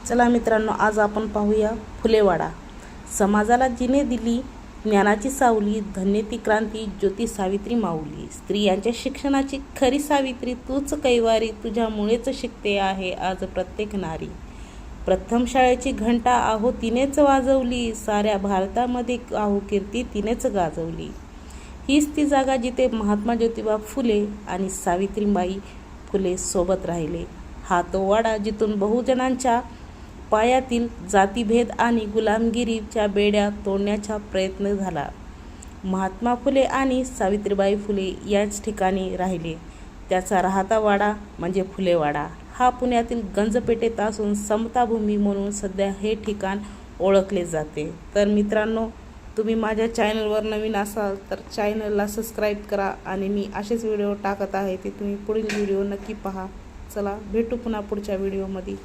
चला मित्रांनो, आज आपण पाहूया फुलेवाडा। समाजाला जिने दिली ज्ञानाची सावली, धन्य ती क्रांती ज्योती सावित्री माऊली। स्त्रियांच्या शिक्षणाची खरी सावित्री तूच कैवारी, तुझ्यामुळेच शिकते आहे आज प्रत्येक नारी। प्रथम शाळेची घंटा आहो तिनेच वाजवली, साऱ्या भारतामध्ये आहो कीर्ती तिनेच गाजवली। हीच ती जागा जिथे महात्मा ज्योतिबा फुले आणि सावित्रीबाई फुले सोबत राहिले। हा तो वाडा जिथून बहुजनांच्या पायातील जातीभेद आणि गुलामगिरीच्या बेड्या तोडण्याचा प्रयत्न झाला। महात्मा फुले आणि सावित्रीबाई फुले याच ठिकाणी राहिले। त्याचा राहता वाडा म्हणजे फुलेवाडा। हा पुण्यातील गंजपेठेत असून समताभूमी म्हणून सध्या हे ठिकाण ओळखले जाते। तर मित्रांनो, तुम्ही माझ्या चॅनलवर नवीन असाल तर चॅनलला सबस्क्राईब करा आणि मी असेच व्हिडिओ टाकत आहे ते तुम्ही पुढील व्हिडिओ नक्की पहा। चला भेटू पुन्हा पुढच्या व्हिडिओमध्ये।